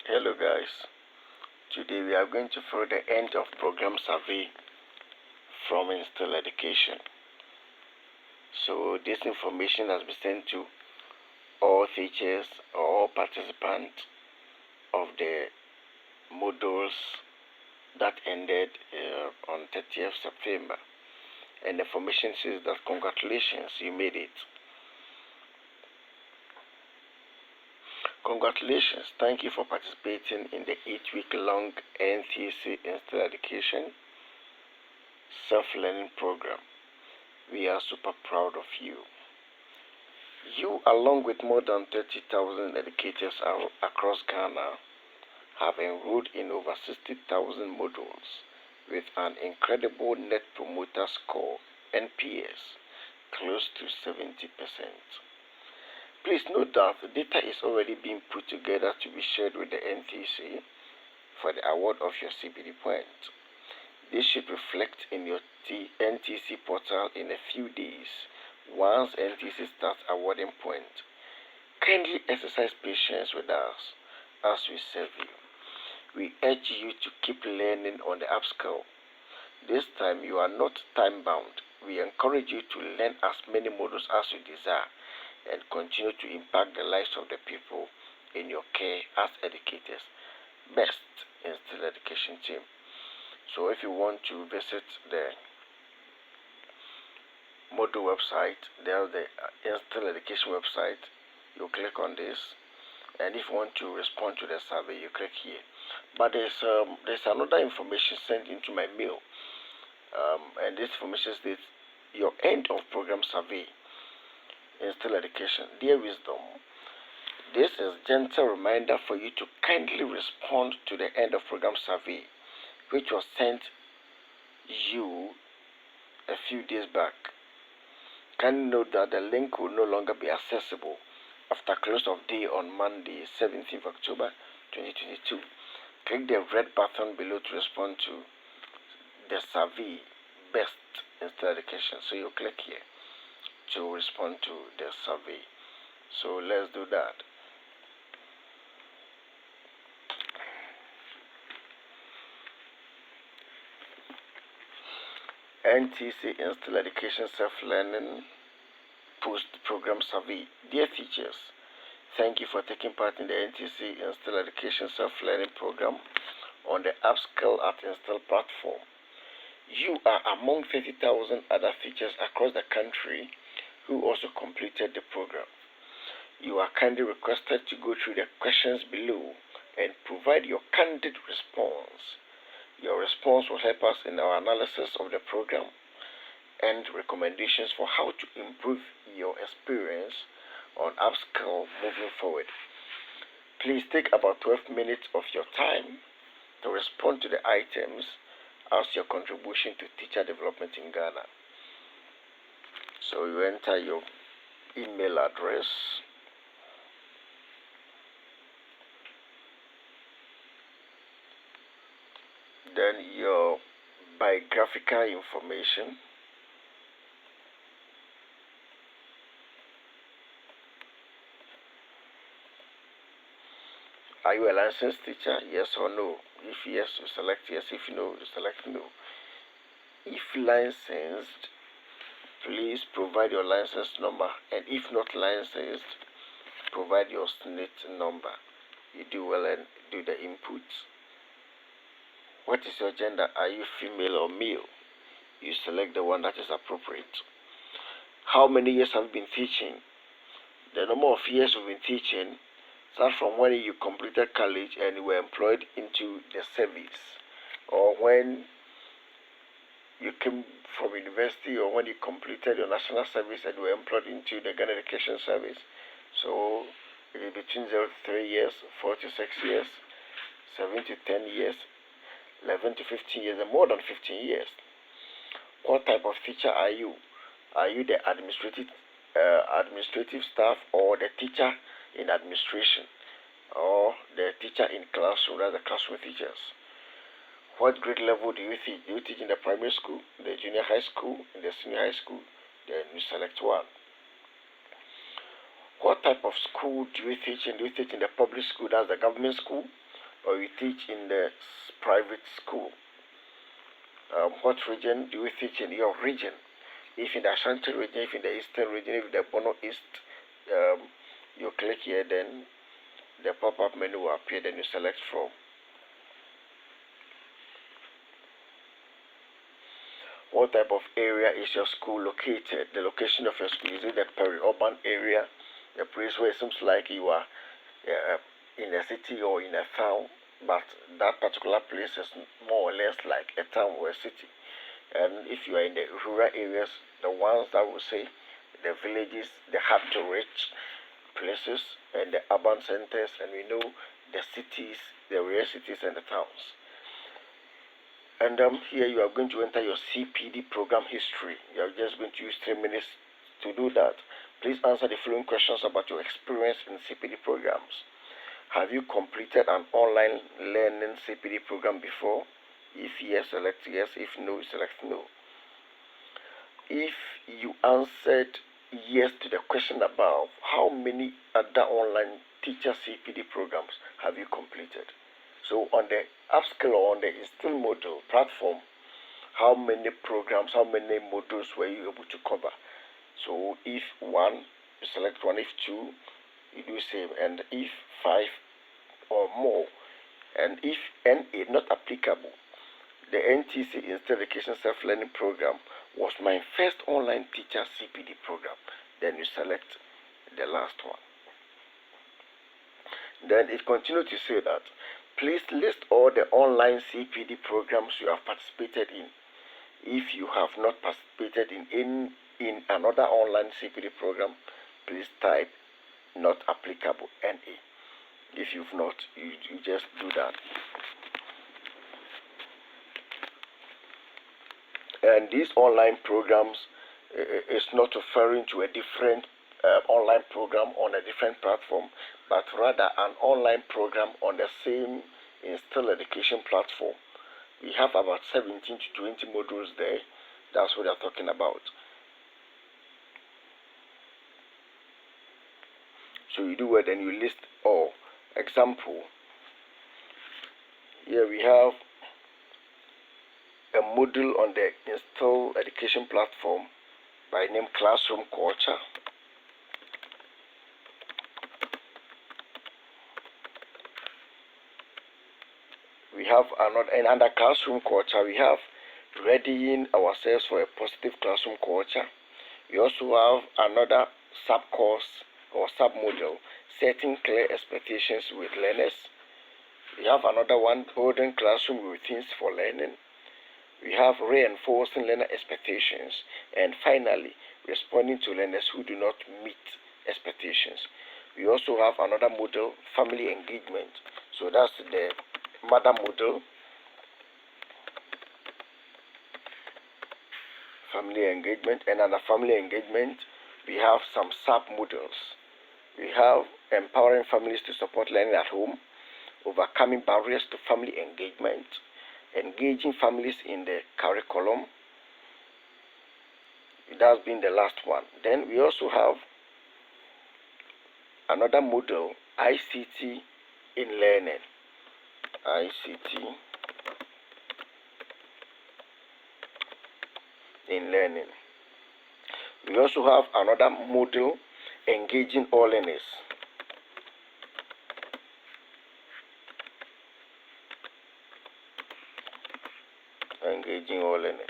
Hello guys, today we are going to follow the end of program survey from Instill Education. So this information has been sent to all teachers or all participants of the modules that ended on 30th September. And the information says that congratulations, you made it. Congratulations, thank you for participating in the 8-week-long NTC Instill Education self-learning program. We are super proud of you. You, along with more than 30,000 educators across Ghana, have enrolled in over 60,000 modules with an incredible Net Promoter Score (NPS) close to 70%. Please note that the data is already being put together to be shared with the NTC for the award of your CBD point. This should reflect in your NTC portal in a few days once NTC starts awarding points. Kindly exercise patience with us as we serve you. We urge you to keep learning on the upscale. This time you are not time bound. We encourage you to learn as many modules as you desire and continue to impact the lives of the people in your care as educators. Best Instill Education team. So if you want to visit the module website, there's the Instill Education website. You click on this, and if you want to respond to the survey, you click here. But there's another information sent into my mail, and this information states your end of program survey. Instill Education, dear wisdom. This is gentle reminder for you to kindly respond to the end of program survey, which was sent you a few days back. Kindly note that the link will no longer be accessible after close of day on Monday, 17th October 2022. Click the red button below to respond to the survey Best Instill Education. So you click here to respond to the survey. So let's do that. NTC Instill Education Self-Learning Post-Program Survey. Dear teachers, thank you for taking part in the NTC Instill Education Self-Learning Program on the Upskill at Instill platform. You are among 30,000 other teachers across the country who also completed the program. You are kindly requested to go through the questions below and provide your candid response. Your response will help us in our analysis of the program and recommendations for how to improve your experience on Upskill moving forward. Please take about 12 minutes of your time to respond to the items as your contribution to teacher development in Ghana. So you enter your email address, then your biographical information, are you a licensed teacher? Yes or no? If yes, you select yes. If no, you select no. If licensed, please provide your license number, and if not licensed, provide your SNIT number. You do well and do the inputs. What is your gender? Are you female or male? You select the one that is appropriate. How many years have you been teaching? The number of years you've been teaching start from when you completed college and you were employed into the service, or when you came from university, or when you completed your national service and you were employed into the Ghana Education Service. So it is between 0 to 3 years, 4 to 6 years, 7 to 10 years, 11 to 15 years, and more than 15 years. What type of teacher are you? Are you the administrative staff, or the teacher in administration, or the teacher in classroom, that's the classroom teachers? What grade level do you teach? Do you teach in the primary school, the junior high school, in the senior high school? Then you select one. What type of school do you teach in? Do you teach in the public school, that's the government school, or you teach in the private school. What region do you teach in your region? If in the Ashanti region, if in the Eastern region, if the Bono East, you click here, then the pop-up menu will appear, then you select from. What type of area is your school located? The location of your school, is it the peri-urban area, the place where it seems like you are in a city or in a town, but that particular place is more or less like a town or a city? And if you are in the rural areas, the ones that will say the villages, the hard to reach places, and the urban centers, and we know the cities, the real cities and the towns. And here you are going to enter your CPD program history. You are just going to use 3 minutes to do that. Please answer the following questions about your experience in CPD programs. Have you completed an online learning CPD program before? If yes, select yes. If no, select no. If you answered yes to the question above, how many other online teacher CPD programs have you completed? So on the upskill or on the Instill module platform, how many programs, how many modules were you able to cover? So if 1, you select 1. If 2, you do same. And if 5 or more, and if NA not applicable, the NTC Instill Education Self-Learning Program was my first online teacher CPD program. Then you select the last one. Then it continues to say that please list all the online CPD programs you have participated in. If you have not participated in another online CPD program, please type not applicable NA. If you've not, you just do that. And these online programs is not referring to a different online program on a different platform, but rather an online program on the same Instill education platform. We have about 17 to 20 modules there. That's what they're talking about. So you do it and you list all. Example, here we have a module on the Instill education platform by name Classroom Culture. We have under Classroom Culture, we have readying ourselves for a positive classroom culture. We also have another sub-course or sub-module, setting clear expectations with learners. We have another one, building classroom routines for learning. We have reinforcing learner expectations. And finally, responding to learners who do not meet expectations. We also have another module, family engagement. So that's the mother module, family engagement. And under family engagement, we have some sub-modules. We have empowering families to support learning at home, overcoming barriers to family engagement, engaging families in the curriculum. That's been the last one. Then we also have another module, ICT in learning. ICT in learning. We also have another module, engaging all learners. Engaging all learners.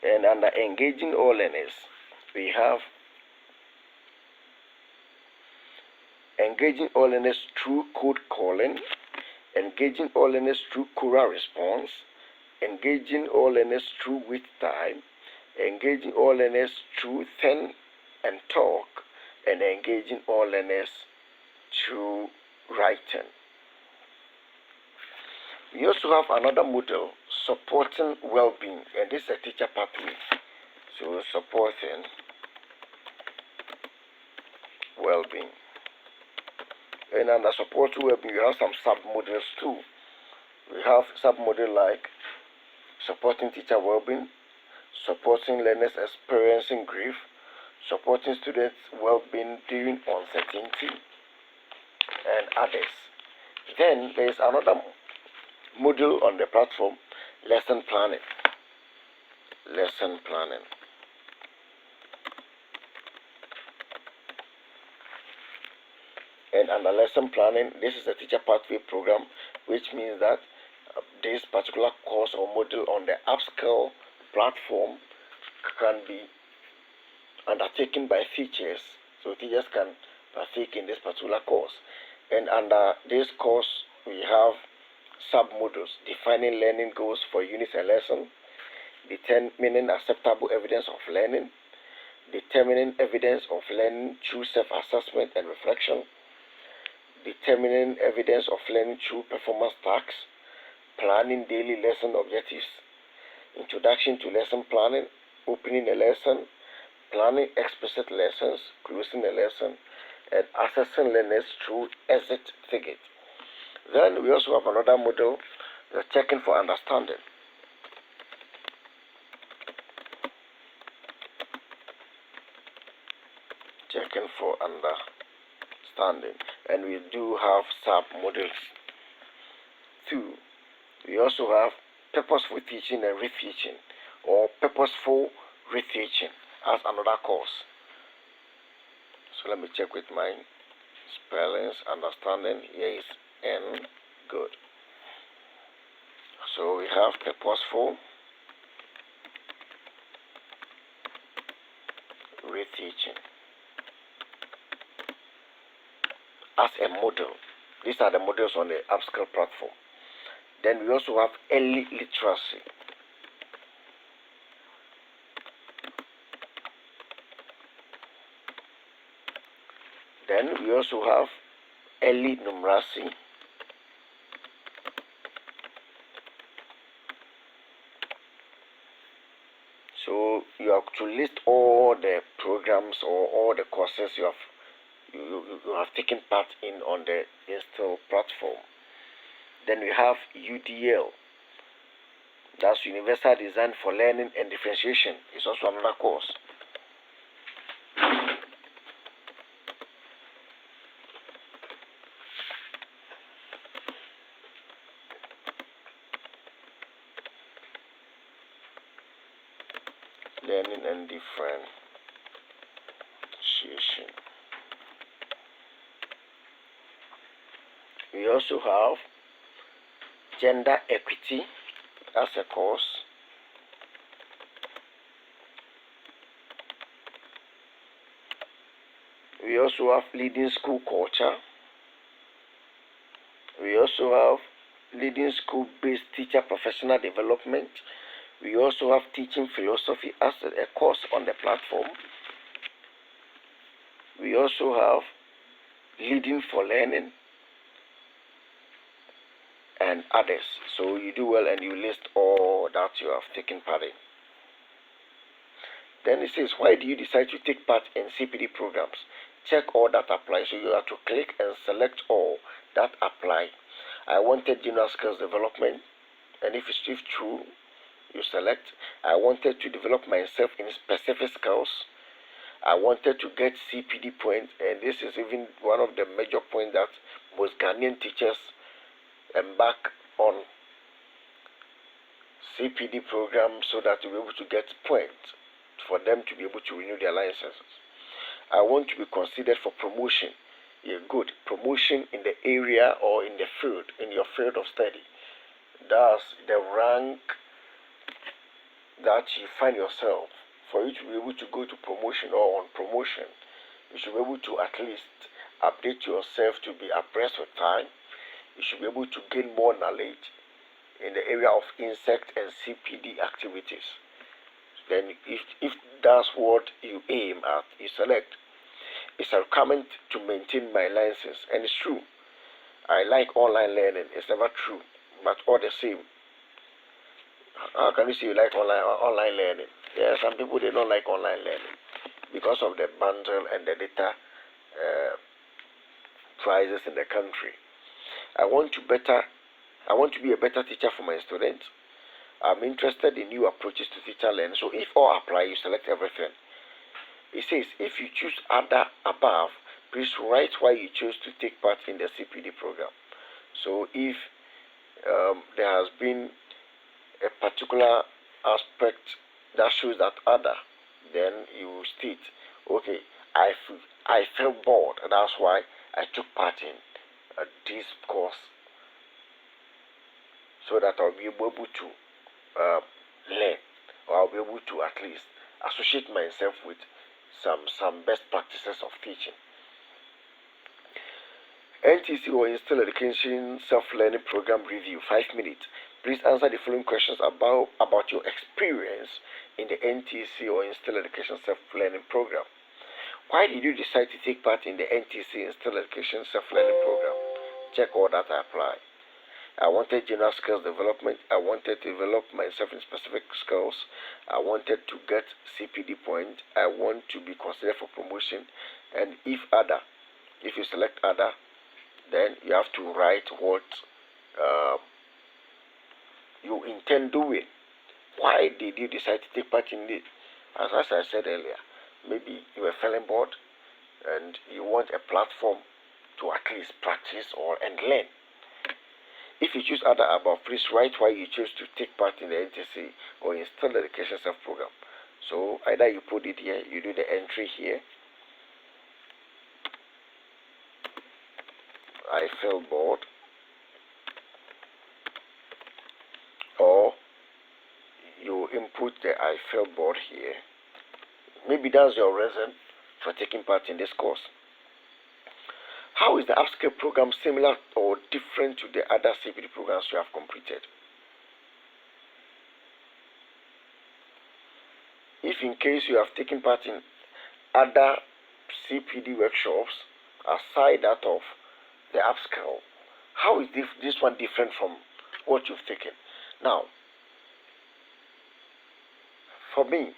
And under engaging all learners, we have engaging all learners through code calling, engaging all learners through choral response, engaging all learners through with time, engaging all learners through think and talk, and engaging all learners through writing. We also have another module, supporting well-being, and this is a teacher pathway. So supporting well-being. And under supporting well-being, we have some sub-modules too. We have sub-module like supporting teacher well-being, supporting learners experiencing grief, supporting students well-being during uncertainty, and others. Then there is another module on the platform, lesson planning. Lesson planning. And under lesson planning, this is a teacher pathway program, which means that this particular course or module on the upskill platform can be undertaken by teachers, so teachers can partake in this particular course. And under this course, we have sub-modules: defining learning goals for units and lessons, determining acceptable evidence of learning, determining evidence of learning through self-assessment and reflection, determining evidence of learning through performance tasks, planning daily lesson objectives, introduction to lesson planning, opening a lesson, planning explicit lessons, closing a lesson, and assessing learners through exit ticket. Then we also have another module, the checking for understanding. Checking for understanding. And we do have sub-modules too. We also have purposeful teaching and reteaching, or purposeful reteaching as another course. So let me check with my spellings. Understanding, here is N, good. So we have purposeful reteaching as a model. These are the modules on the upskill platform. Then we also have early literacy. Then we also have early numeracy. So you have to list all the programs or all the courses you have taken part in on the Instill platform. Then we have UDL. That's Universal Design for Learning and Differentiation. It's also another course. Learning and differentiation. We also have gender equity as a course. We also have leading school culture. We also have leading school-based teacher professional development. We also have teaching philosophy as a course on the platform. We also have leading for learning and others. So you do well and you list all that you have taken part in. Then it says, why do you decide to take part in CPD programs? Check all that apply. So you have to click and select all that apply. I wanted general skills development, and if true, you select. I wanted to develop myself in specific skills. I wanted to get CPD points, and this is even one of the major points that most Ghanaian teachers embark on CPD programs so that to be able to get points for them to be able to renew their licenses. I want to be considered for promotion. Yeah, good. Promotion in the area or in the field, in your field of study. That's the rank that you find yourself. For you to be able to go to promotion or on promotion, you should be able to at least update yourself to be abreast with time. You should be able to gain more knowledge in the area of insect and CPD activities. Then if that's what you aim at, you select. It's a requirement to maintain my license, and it's true. I like online learning. It's never true, but all the same. How can you say you like online learning? There are some people, they don't like online learning because of the bundle and the data prices in the country. I want to be a better teacher for my students. I'm interested in new approaches to teacher learning. So if all apply, you select everything. It says, if you choose other above, please write why you chose to take part in the CPD program. So if there has been a particular aspect that shows that other, then you state, okay, I felt bored, that's why I took part in this course, so that I'll be able to learn, or I'll be able to at least associate myself with some best practices of teaching. NTC or Instill Education Self-Learning Program Review, 5 minutes. Please answer the following questions about your experience in the NTC or Instill Education Self-Learning Program. Why did you decide to take part in the NTC Instill Education Self-Learning Program? Check all that I apply. I wanted general skills development. I wanted to develop myself in specific skills. I wanted to get CPD point. I want to be considered for promotion. And if you select other, then you have to write what you intend doing. Why did you decide to take part in it? As I said earlier, maybe you were feeling bored and you want a platform to at least practice and learn. If you choose other above, please write why you choose to take part in the NTC or Instill Education Self Program. So either you put it here, you do the entry here. I feel bored, or you input the I feel bored here. Maybe that's your reason for taking part in this course. How is the upskill program similar or different to the other CPD programs you have completed? If in case you have taken part in other CPD workshops aside that of the upskill, how is this one different from what you've taken? Now, for me,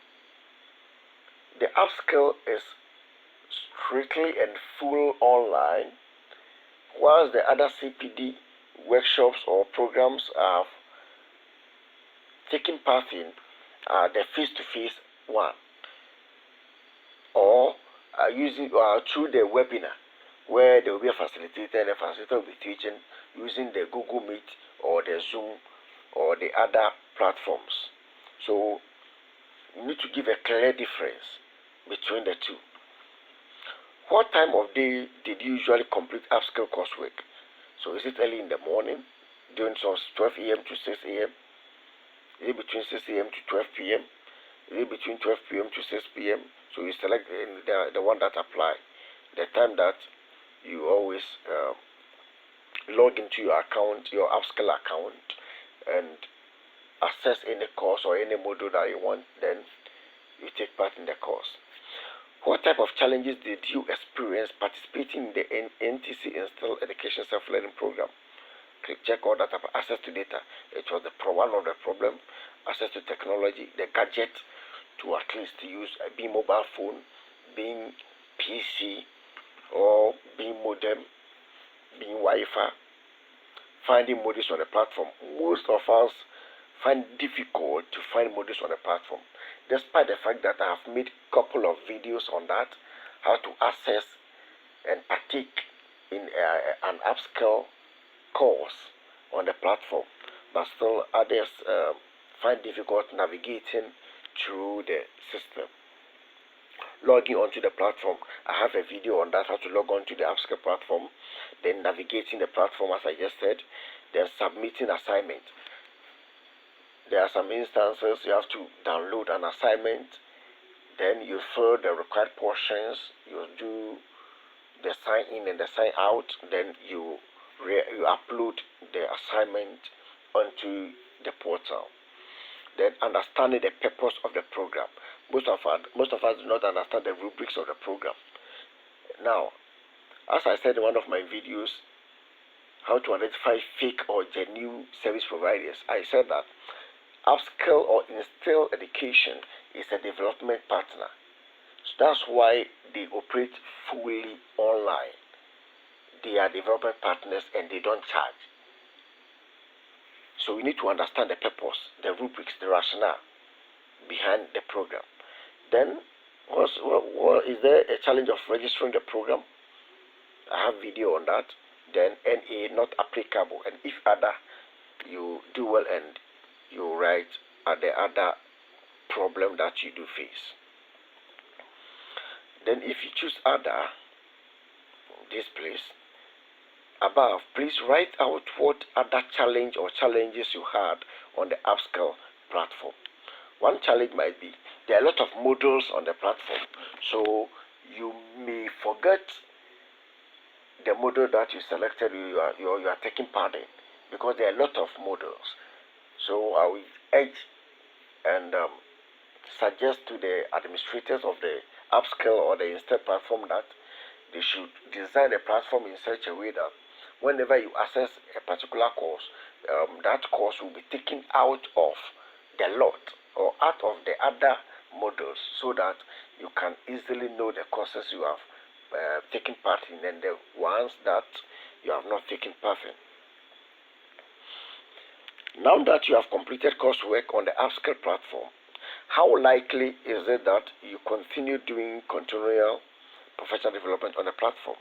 the upskill is strictly and full online, whilst the other CPD workshops or programs I've taken part in are the face-to-face one, or using through the webinar, where there will be a facilitator and the facilitator will be teaching using the Google Meet or the Zoom or the other platforms. So you need to give a clear difference between the two. What time of day did you usually complete upskill coursework? So is it early in the morning, during 12 a.m. to 6 a.m.? Is it between 6 a.m. to 12 p.m.? Is it between 12 p.m. to 6 p.m.? So you select the one that apply. The time that you always log into your account, your upskill account, and access any course or any module that you want, then you take part in the course. What type of challenges did you experience participating in the NTC Instill Education Self-Learning Program? Check all that. Access to data. It was one of the problem. Access to technology, the gadget to at least use, being mobile phone, being PC, or being modem, being Wi-Fi. Finding modules on the platform. Most of us find it difficult to find modules on the platform, despite the fact that I have made a couple of videos on that, how to access and partake in an upskill course on the platform. But still others find difficult navigating through the system. Logging onto the platform, I have a video on that, how to log on to the upskill platform, then navigating the platform as I just said, then submitting assignment. There are some instances you have to download an assignment, then you fill the required portions, you do the sign in and the sign out, then you upload the assignment onto the portal. Then understanding the purpose of the program. Most of us do not understand the rubrics of the program. Now, as I said in one of my videos, how to identify fake or genuine service providers, I said that upskill or Instill Education is a development partner. So that's why they operate fully online. They are development partners and they don't charge. So we need to understand the purpose, the rubrics, the rationale behind the program. Then, is there a challenge of registering the program? I have video on that. then NA not applicable, and if other, you do well and you write the other problem that you do face. Then if you choose other, this place above, please write out what other challenge or challenges you had on the upskill platform. One challenge might be there are a lot of modules on the platform, so you may forget the module that you selected you are taking part in, because there are a lot of modules. So I will urge and suggest to the administrators of the upskill or the Instill platform that they should design a platform in such a way that whenever you access a particular course, that course will be taken out of the lot or out of the other modules, so that you can easily know the courses you have taken part in and the ones that you have not taken part in. Now that you have completed coursework on the upskill platform, how likely is it that you continue doing continual professional development on the platform?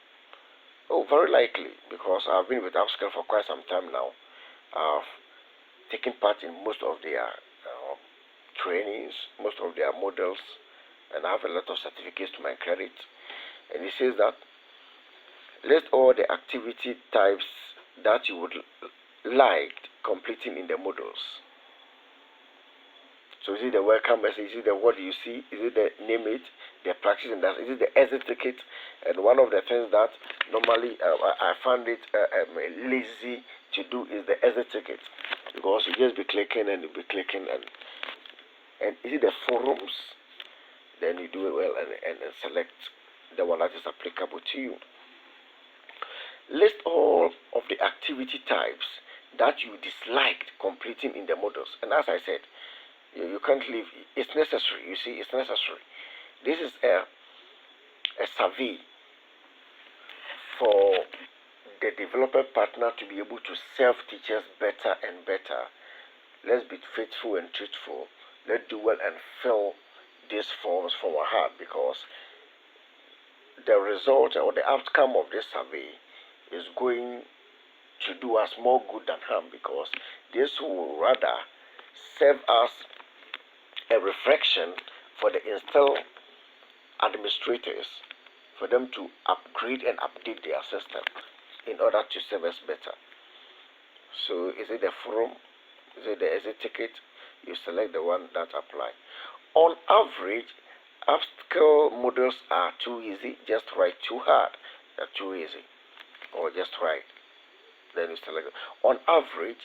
Oh, very likely, because I've been with upskill for quite some time now. I've taken part in most of their trainings, most of their models, and I have a lot of certificates to my credit. And it says that list all the activity types that you would like completing in the modules. So is it the welcome message? Is it the what do you see? Is it the name it, the practice, and that? Is it the exit ticket? And one of the things that normally I find it lazy to do is the exit ticket, because you just be clicking and you be clicking and is it the forums? Then you do it well and select the one that is applicable to you. List all of the activity types that you disliked completing in the modules. And as I said, you can't leave. It's necessary. You see, it's necessary. This is a survey for the developer partner to be able to serve teachers better and better. Let's be faithful and truthful. Let's do well and fill these forms from our heart, because the result or the outcome of this survey is going to do us more good than harm, because this will rather serve us a reflection for the Instill administrators, for them to upgrade and update their system in order to serve us better. So is it the forum? Is it the exit ticket? You select the one that apply. On average, upskill modules are too easy, just write too hard. They're too easy, or just write. Then you select. On average,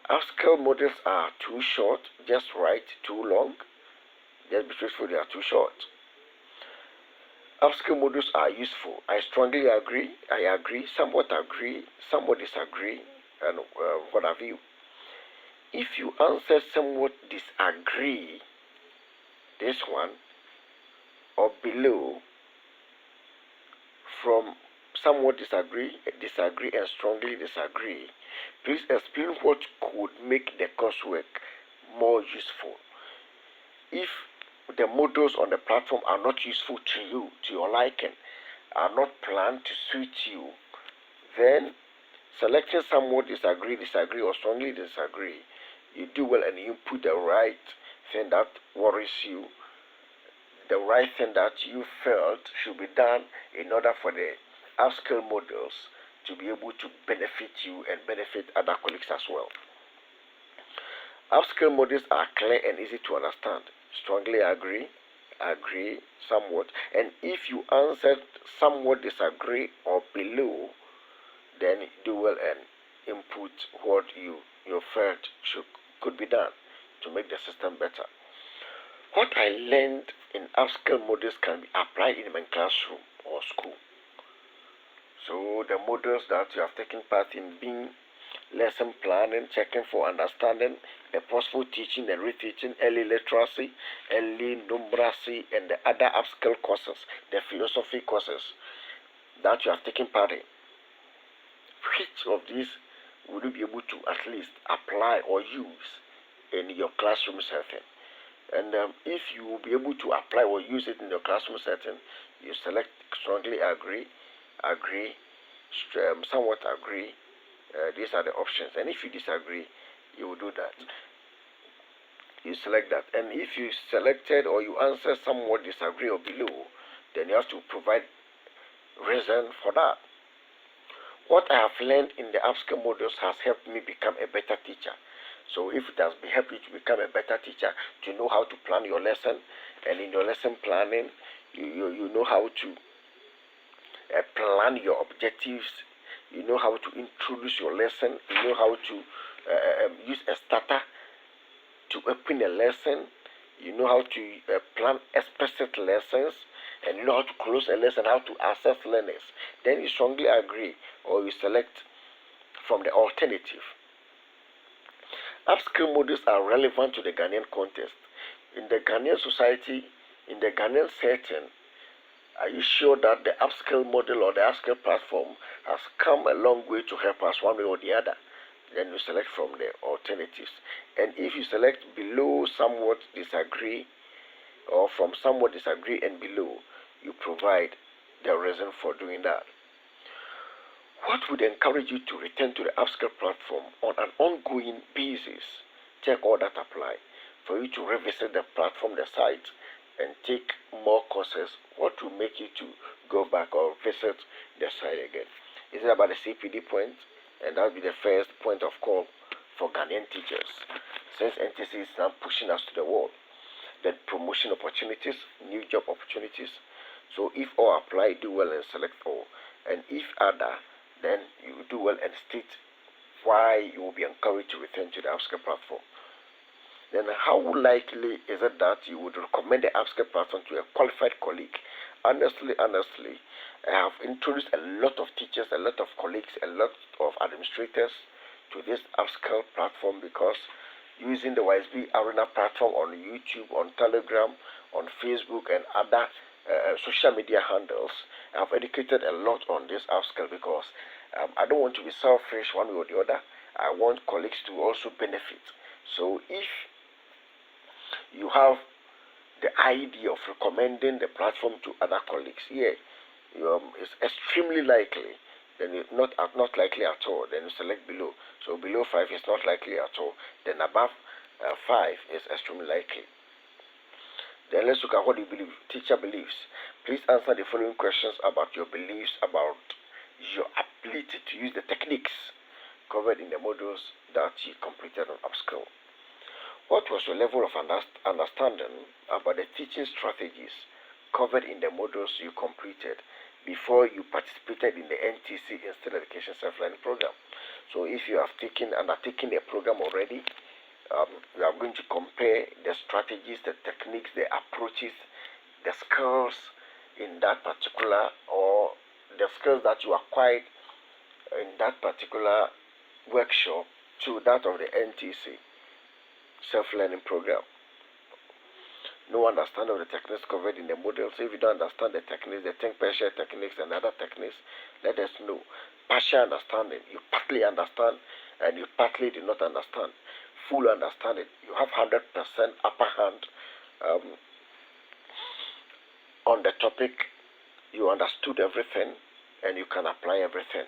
upskill modules are too short, just write too long. Just be truthful, they are too short. Upskill modules are useful. I strongly agree. I agree, somewhat disagree, and what have you. If you answer somewhat disagree, this one, or below, from somewhat disagree, and strongly disagree, please explain what could make the coursework more useful. If the modules on the platform are not useful to you, to your liking, are not planned to suit you, then selecting somewhat disagree, or strongly disagree, you do well and you put the right thing that worries you, the right thing that you felt should be done in order for the upskill modules to be able to benefit you and benefit other colleagues as well. Upskill modules are clear and easy to understand. Strongly agree, somewhat. And if you answered somewhat disagree or below, then do well and input what you felt could be done to make the system better. What I learned in upskill modules can be applied in my classroom or school. So the modules that you have taken part in, being lesson planning, checking for understanding, the possible teaching and reteaching, early literacy, early numeracy, and the other upskill courses, the philosophy courses that you have taken part in. Which of these would you be able to at least apply or use in your classroom setting? And if you will be able to apply or use it in your classroom setting, you select strongly agree, somewhat agree, these are the options. And if you disagree, you will do that. You select that. And if you selected or you answer somewhat disagree or below, then you have to provide reason for that. What I have learned in the upskill modules has helped me become a better teacher. So if it has helped you to become a better teacher, to know how to plan your lesson, and in your lesson planning, you know how to plan your objectives, you know how to introduce your lesson, you know how to use a starter to open a lesson, you know how to plan explicit lessons, and you know how to close a lesson, how to assess learners, then you strongly agree or you select from the alternative. Upskill modules are relevant to the Ghanaian context. In the Ghanaian society, in the Ghanaian setting, are you sure that the upskill model or the upskill platform has come a long way to help us one way or the other? Then you select from the alternatives. And if you select below somewhat disagree, or from somewhat disagree and below, you provide the reason for doing that. What would encourage you to return to the upskill platform on an ongoing basis? Check all that apply. For you to revisit the platform, the site, and take more courses, what will make you to go back or visit the site again? Is it about the CPD point? And that will be the first point of call for Ghanaian teachers. Since NTC is now pushing us to the wall, then promotion opportunities, new job opportunities. So if all apply, do well and select all. And if other, then you do well and state why you will be encouraged to return to the upskill platform. Then how likely is it that you would recommend the upskill platform to a qualified colleague? Honestly, I have introduced a lot of teachers, a lot of colleagues, a lot of administrators to this upskill platform because using the YSB Arena platform on YouTube, on Telegram, on Facebook, and other social media handles, I've educated a lot on this upskill because I don't want to be selfish one way or the other. I want colleagues to also benefit. So if you have the idea of recommending the platform to other colleagues, it's extremely likely. Then it's not likely at all. Then you select below. So below 5 is not likely at all. Then above 5 is extremely likely. Then let's look at what you believe. Teacher beliefs. Please answer the following questions about your beliefs about your ability to use the techniques covered in the modules that you completed on upskill. What was your level of understanding about the teaching strategies covered in the modules you completed before you participated in the NTC Instill Education Self-Learning Program? So if you have undertaken a program already, we are going to compare the strategies, the techniques, the approaches, the skills in that particular, or the skills that you acquired in that particular workshop to that of the NTC Self-Learning Program. No understanding of the techniques covered in the module. So if you don't understand the techniques, the think partial techniques and other techniques, let us know. Partial understanding, you partly understand and you partly do not understand. Full understanding, you have 100% upper hand on the topic. You understood everything and you can apply everything.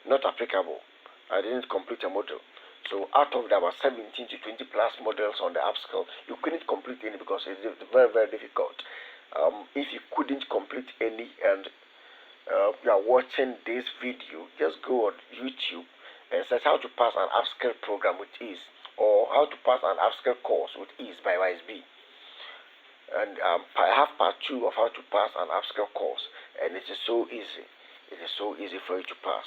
Not applicable. I didn't complete a module. So out of the about 17 to 20 plus models on the upskill, you couldn't complete any because it's very, very difficult. If you couldn't complete any and you are watching this video, just go on YouTube and search how to pass an upskill program with ease, or how to pass an upskill course with ease by YSB. And I have part 2 of how to pass an upskill course, and it is so easy. It is so easy for you to pass.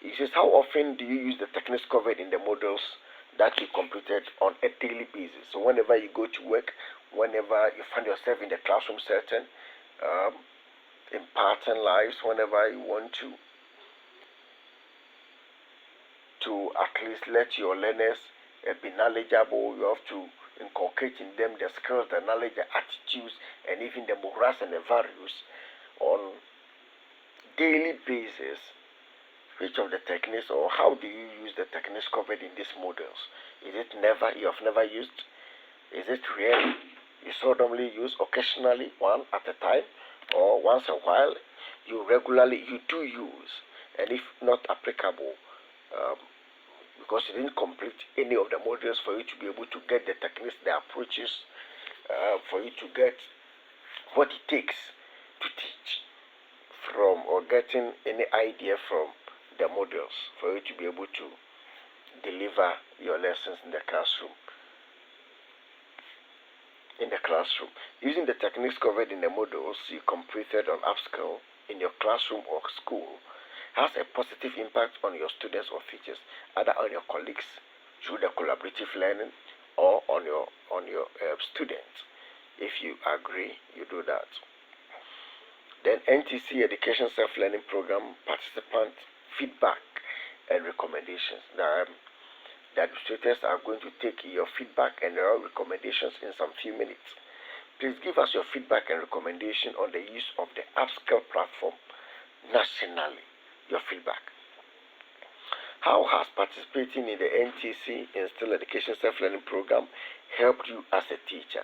It says, how often do you use the techniques covered in the modules that you completed on a daily basis? So whenever you go to work, whenever you find yourself in the classroom setting, imparting lives, whenever you want to at least let your learners be knowledgeable, you have to inculcate in them the skills, the knowledge, the attitudes, and even the morals and the values on daily basis. Which of the techniques, or how do you use the techniques covered in these modules? Is it you have never used? Is it rarely? You seldomly use, occasionally, one at a time, or once a while? you do use, and if not applicable, um, because you didn't complete any of the modules, for you to be able to get the techniques, the approaches, for you to get what it takes to teach from, or getting any idea from the modules, for you to be able to deliver your lessons in the classroom. Using the techniques covered in the modules you completed on Upskill in your classroom or school has a positive impact on your students or teachers, either on your colleagues through the collaborative learning, or on your students. If you agree, you do that. Then NTC Education Self-Learning Program participant feedback and recommendations. The administrators are going to take your feedback and your recommendations in some few minutes. Please give us your feedback and recommendation on the use of the Upskill platform nationally. Your feedback. How has participating in the NTC Instill Education Self-Learning Program helped you as a teacher?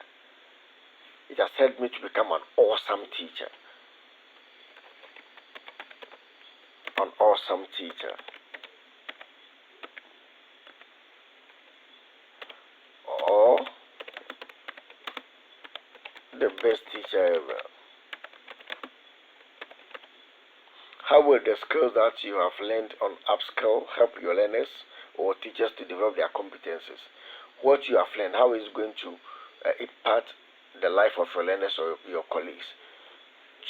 It has helped me to become an awesome teacher. An awesome teacher. Or the best teacher ever. How will the skills that you have learned on Upskill help your learners or teachers to develop their competencies? What you have learned, how is it going to impact the life of your learners or your colleagues?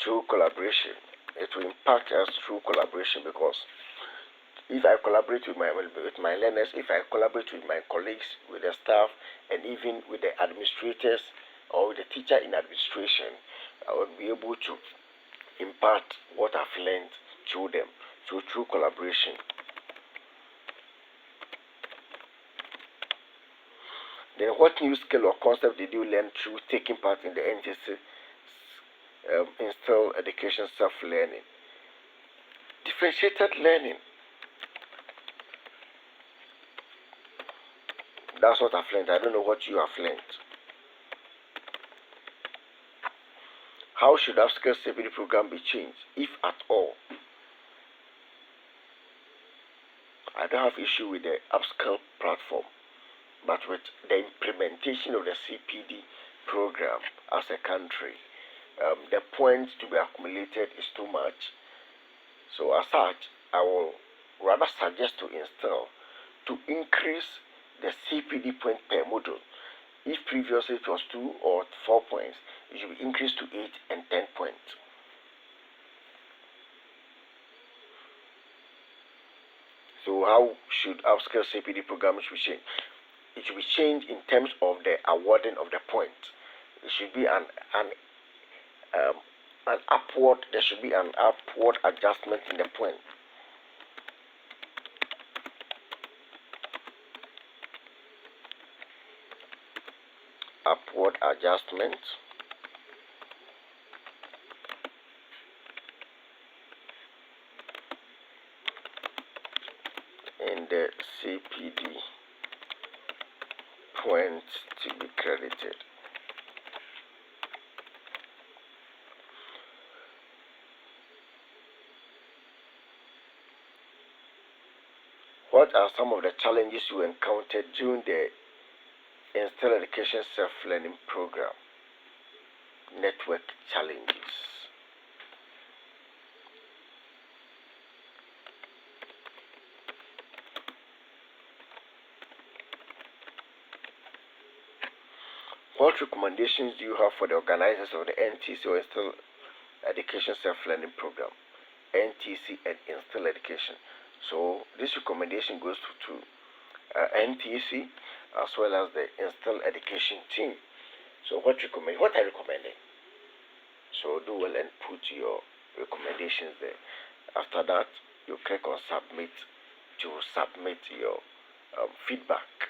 Through collaboration. It will impact us through collaboration, because if I collaborate with my learners, if I collaborate with my colleagues, with the staff, and even with the administrators or with the teacher in administration, I will be able to impart what I've learned through them, through collaboration. Then what new skill or concept did you learn through taking part in the NTC Instill Education Self-Learning? Differentiated learning. That's what I've learned. I don't know what you have learned. How should Upskill CPD program be changed, if at all? I don't have issue with the Upskill platform, but with the implementation of the CPD program as a country, the points to be accumulated is too much. So as such, I will rather suggest to Instill to increase the CPD point per module. If previously it was 2 or 4 points, it should be increased to 8 and 10 points. So how should Upskill CPD program be changed? It should be changed in terms of the awarding of the points. It should be an upward. There should be an upward adjustment in the point. Upward adjustment in the CPD points to be credited. What are some of the challenges you encountered during the Instill Education Self-Learning Program? Network challenges. What recommendations do you have for the organizers of the NTC or Instill Education Self-Learning Program? NTC and Instill Education. So this recommendation goes to NTC as well as the Instill Education team. So what I recommend? So do well and put your recommendations there. After that, you click on submit to submit your feedback.